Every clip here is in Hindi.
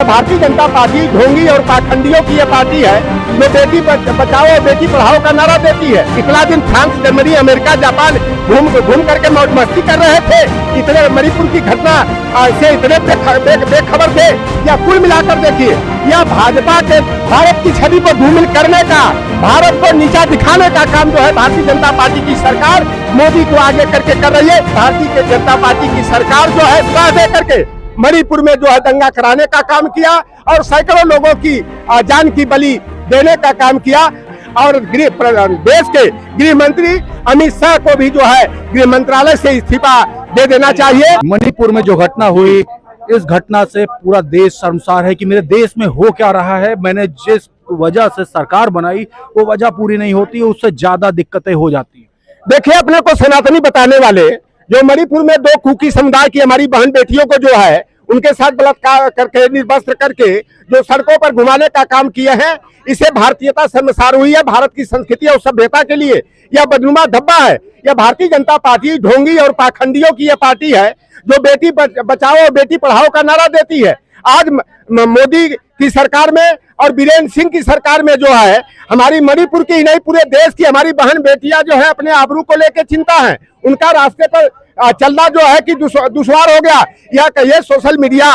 भारतीय जनता पार्टी ढोंगी और पाखंडियों की ये पार्टी है जो बेटी बचाओ और बेटी पढ़ाओ का नारा देती है। इतना दिन फ्रांस, जर्मनी, अमेरिका, जापान घूम करके मौज मस्ती कर रहे थे, इतने मणिपुर की घटना से इतने बेखबर थे। या कुल मिलाकर देखिए, यह भाजपा के भारत की छवि को धूमिल करने का, भारत को नीचा दिखाने का काम जो है भारतीय जनता पार्टी की सरकार मोदी को आगे करके कर रही है। भारतीय जनता पार्टी की सरकार जो है साथ दे करके मणिपुर में जो है दंगा कराने का काम किया और सैकड़ों लोगों की जान की बलि देने का काम किया। और देश के गृह मंत्री अमित शाह को भी जो है गृह मंत्रालय से इस्तीफा दे देना चाहिए। मणिपुर में जो घटना हुई, इस घटना से पूरा देश शर्मसार है कि मेरे देश में हो क्या रहा है। मैंने जिस वजह से सरकार बनाई वो वजह पूरी नहीं होती, उससे ज्यादा दिक्कतें हो जाती हैं। देखिए, अपने को सनातनी बताने वाले जो मणिपुर में दो कुकी समुदाय की हमारी बहन बेटियों को जो है उनके साथ बलात्कार करके, निर्वस्त्र करके जो सड़कों पर घुमाने का काम किए हैं, इसे भारतीयता शर्मसार हुई है। भारत की संस्कृति और सभ्यता के लिए यह बदनुमा धब्बा है। यह भारतीय जनता पार्टी ढोंगी और पाखंडियों की यह पार्टी है जो बेटी बचाओ और बेटी पढ़ाओ का नारा देती है। आज मोदी की सरकार में और बीरेन्द्र सिंह की सरकार में जो है हमारी मणिपुर की ही नहीं पूरे देश की हमारी बहन बेटियां जो है अपने आबरू को लेकर चिंता है। उनका रास्ते पर चलना जो है कि दुश्वार हो गया। यह कहिए सोशल मीडिया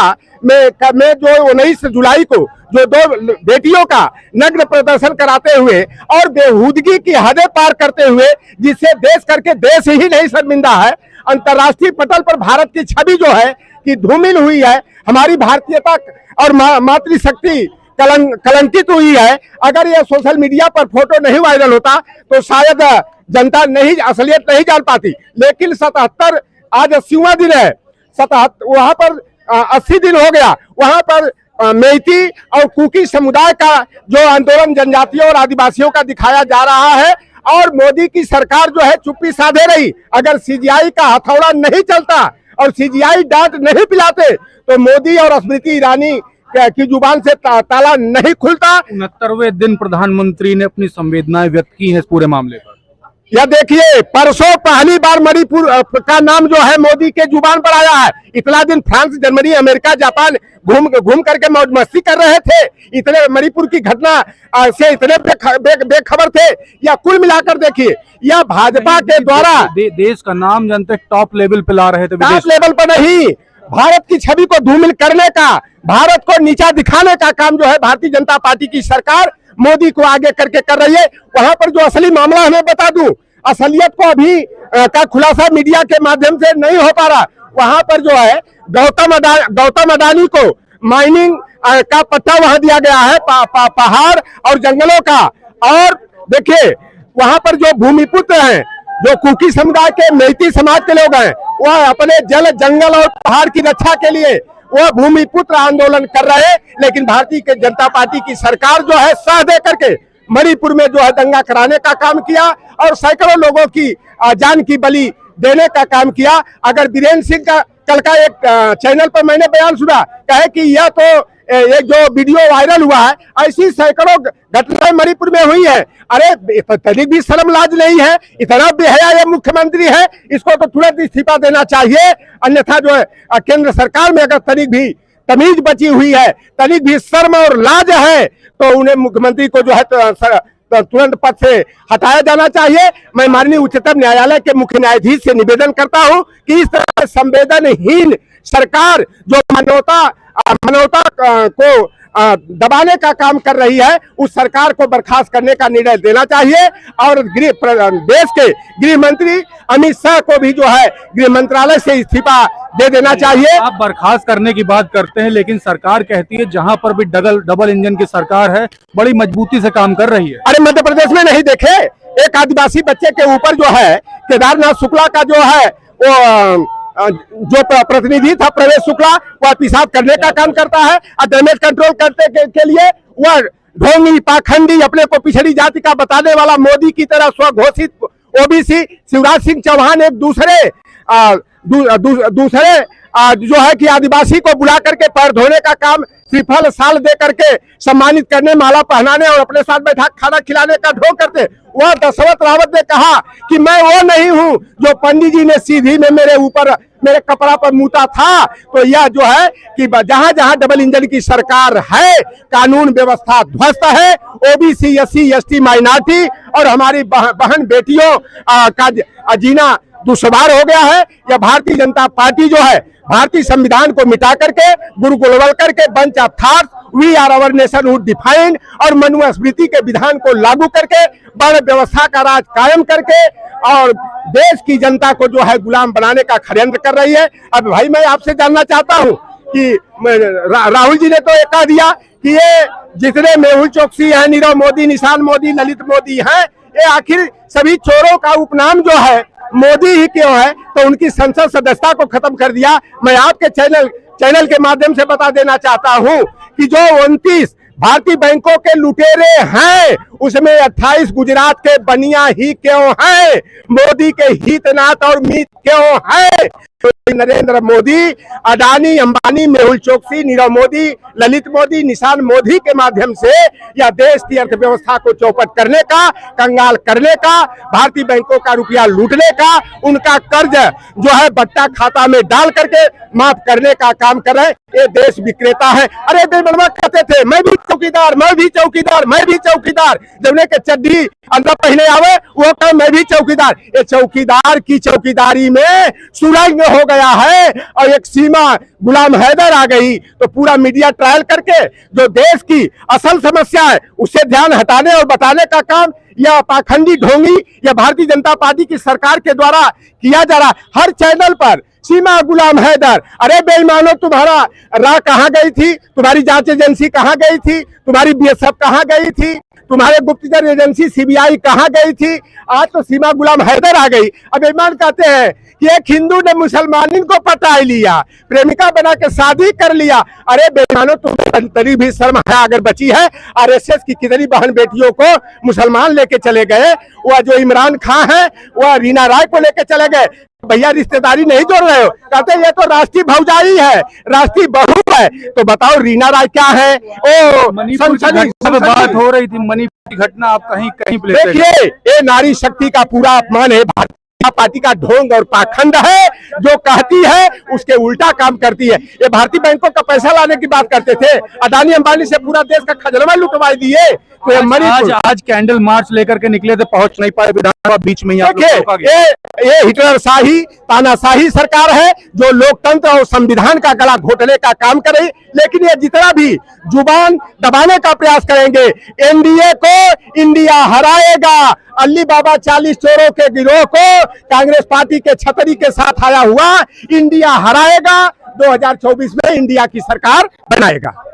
में जो 19 जुलाई को जो दो बेटियों का नग्न प्रदर्शन कराते हुए और बेहूदगी की हदें पार करते हुए, जिससे देश करके देश ही नहीं शर्मिंदा है, अंतर्राष्ट्रीय पटल पर भारत की छवि जो है कि धूमिल हुई है, हमारी भारतीयता और मातृशक्ति कलंकित हुई है। अगर यह सोशल मीडिया पर फोटो नहीं वायरल होता तो शायद जनता नहीं असलियत नहीं जान पाती। लेकिन 77 आज 80वां दिन है, 77 वहां पर 80 दिन हो गया। वहां पर मेइती और कुकी समुदाय का जो आंदोलन जनजातियों और आदिवासियों का दिखाया जा रहा है और मोदी की सरकार जो है चुप्पी साधे रही। अगर सीजीआई का हथौड़ा नहीं चलता और सीजीआई डांट नहीं पिलाते तो मोदी और स्मृति ईरानी की जुबान से ताला नहीं खुलता। 69वें दिन प्रधानमंत्री ने अपनी संवेदनाएं व्यक्त की हैं इस पूरे मामले पर। यह देखिए, परसों पहली बार मणिपुर का नाम जो है मोदी के जुबान पर आया है। इतना दिन फ्रांस, जर्मनी, अमेरिका, जापान घूम करके मौज मस्ती कर रहे थे, इतने मणिपुर की घटना से इतने बेखबर थे। या कुल मिलाकर देखिए, यह भाजपा के द्वारा देश का नाम जनता टॉप लेवल पे ला रहे थे। टॉप लेवल पर नहीं, भारत की छवि को धूमिल करने का, भारत को नीचा दिखाने का काम जो है भारतीय जनता पार्टी की सरकार मोदी को आगे करके कर रही है। वहां पर जो असली मामला हमें बता दूं, असलियत को अभी का खुलासा मीडिया के माध्यम से नहीं हो पा रहा। वहां पर जो है गौतम अडानी को माइनिंग का पट्टा वहां दिया गया है, पहाड़ और जंगलों का। और देखिए, वहां पर जो भूमिपुत्र हैं, जो कुकी समुदाय के मेइती समाज के लोग हैं, वह अपने जल, जंगल और पहाड़ की रक्षा के लिए वह भूमिपुत्र आंदोलन कर रहे हैं। लेकिन भारतीय जनता पार्टी की सरकार जो है साथ दे करके मणिपुर में जो है दंगा कराने का काम किया और सैकड़ों लोगों की जान की बलि देने का काम किया। अगर बीरेन्द्र सिंह का कल का एक चैनल पर मैंने बयान सुना, कहे कि यह तो एक जो वीडियो वायरल हुआ है, ऐसी सैकड़ों घटनाएं मणिपुर में हुई है। अरे तनिक भी शर्म लाज नहीं है, इतना बेहया ये मुख्यमंत्री है, इसको तो तुरंत इस्तीफा देना चाहिए। अन्यथा जो है केंद्र सरकार में अगर तनिक भी तमीज बची हुई है, तनिक भी शर्म और लाज है, तो उन्हें मुख्यमंत्री को जो है तुरंत पद से हटाया जाना चाहिए। मैं माननीय उच्चतम न्यायालय के मुख्य न्यायाधीश से निवेदन करता हूं कि इस तरह संवेदनहीन सरकार जो मानवता को दबाने का काम कर रही है, उस सरकार को बर्खास्त करने का निर्णय देना चाहिए। और देश के गृह मंत्री अमित शाह को भी जो है गृह मंत्रालय से इस्तीफा दे देना चाहिए। आप बर्खास्त करने की बात करते हैं, लेकिन सरकार कहती है जहां पर भी डबल इंजन की सरकार है, बड़ी मजबूती से काम कर रही है। अरे मध्य प्रदेश में नहीं देखे, एक आदिवासी बच्चे के ऊपर जो है केदारनाथ शुक्ला का जो है वो जो प्रतिनिधि था प्रवेश शुक्ला, वह पेशाब करने का काम करता है और डैमेज कंट्रोल करने के लिए वह ढोंगी, पाखंडी, अपने को पिछड़ी जाति का बताने वाला मोदी की तरह स्वघोषित ओबीसी शिवराज सिंह चौहान एक दूसरे जो है कि आदिवासी को बुला करके पैर धोने का काम, श्रीफल साल दे करके सम्मानित करने, माला पहनाने और अपने साथ बैठा खाना खिलाने का ढोंग करते। वह दशरथ रावत ने कहा कि मैं वो नहीं हूं जो पंडित जी ने सीधी में मेरे ऊपर मेरे कपड़ा पर मूता था। तो यह जो है कि जहां जहां डबल इंजन की सरकार है, कानून व्यवस्था ध्वस्त है, ओबीसी, एससी, एसटी, माइनॉरिटी और हमारी बहन बेटियों का जीना दुश्वार हो गया है। यह भारतीय जनता पार्टी जो है भारतीय संविधान को मिटा करके, गुरु गोलवलकर के bunch of thoughts, we are our nation who defined और मनुस्मृति के विधान को लागू करके वर्ण व्यवस्था का राज कायम करके और देश की जनता को जो है गुलाम बनाने का षड्यंत्र कर रही है। अब भाई मैं आपसे जानना चाहता हूं कि राहुल जी ने तो ये कह दिया कि ये जितने मेहुल चोकसी हैं, नीरव मोदी, निशान मोदी, ललित मोदी हैं, ये आखिर सभी चोरों का उपनाम जो है मोदी ही क्यों है? तो उनकी संसद सदस्यता को खत्म कर दिया। मैं आपके चैनल के माध्यम से बता देना चाहता हूं कि जो 29 भारतीय बैंकों के लुटेरे हैं उसमें 28 गुजरात के बनिया ही क्यों हैं? मोदी के हितनात और मीत क्यों है? नरेंद्र मोदी, अडानी, अंबानी, मेहुल चोकसी, नीरव मोदी, ललित मोदी, निशान मोदी के माध्यम से या देश की अर्थव्यवस्था को चौपट करने का, कंगाल करने का, भारतीय बैंकों का रुपया लूटने का, उनका कर्ज जो है बट्टा खाता में डाल करके माफ करने का काम कर रहे हैं। ये देश विक्रेता है। अरे बेमनवा कहते थे मैं भी चौकीदार, मैं भी चौकीदार, मैं भी चौकीदार, जब के चड्डी अंदर पहने आवे वो कहे मैं भी चौकीदार। ये चौकीदार की चौकीदारी में सुरंग हो गया है और एक सीमा गुलाम हैदर आ गई तो पूरा मीडिया ट्रायल करके जो देश की असल समस्या है उससे ध्यान हटाने और बताने का काम या पाखंडी ढोंगी या भारतीय जनता पार्टी की सरकार के द्वारा किया जा रहा। हर चैनल पर सीमा गुलाम हैदर, अरे बेईमानो तुम्हारा राह कहां गई थी? तुम्हारी जांच एजेंसी कहां गई थी? तुम्हारी बीएसएफ कहां गई थी? तुम्हारे गुप्तचर एजेंसी सीबीआई कहां गई थी? आज तो सीमा गुलाम हैदर आ गई। अब बेईमान कहते हैं कि एक हिंदू ने मुसलमानिन को पटा लिया, प्रेमिका बना के शादी कर लिया। अरे बेईमानो तुम्हें तरी भी शर्म है अगर बची है? आरएसएस की कितनी बहन बेटियों को मुसलमान लेके चले गए। वह जो इमरान खान है वह रीना राय को लेके चले गए। भैया रिश्तेदारी नहीं जोड़ रहे हो? कहते ये तो राष्ट्रीय भौजाई है, राष्ट्रीय बहू है। तो बताओ रीना राय क्या है? ओ बात हो रही थी मणिपुर की घटना, आप कहीं कहीं देखिए ये नारी शक्ति का पूरा अपमान है। भारतीय पार्टी का ढोंग और पाखंड है, जो कहती है उसके उल्टा काम करती है। ये भारतीय बैंकों का पैसा लाने की बात करते थे, अडानी अंबानी से पूरा देश का खजनवा लुटवा दिए। तो आज कैंडल मार्च लेकर के निकले थे, पहुंच नहीं पाए विधानसभा, बीच में ये हिटलर शाही तानाशाही सरकार है जो लोकतंत्र और संविधान का गला घोटने का काम कर रही। लेकिन ये जितना भी जुबान दबाने का प्रयास करेंगे, एनडीए को इंडिया हराएगा। अली बाबा 40 चोरों के गिरोह को कांग्रेस पार्टी के छतरी के साथ आया हुआ इंडिया हराएगा। 2024 में इंडिया की सरकार बनाएगा।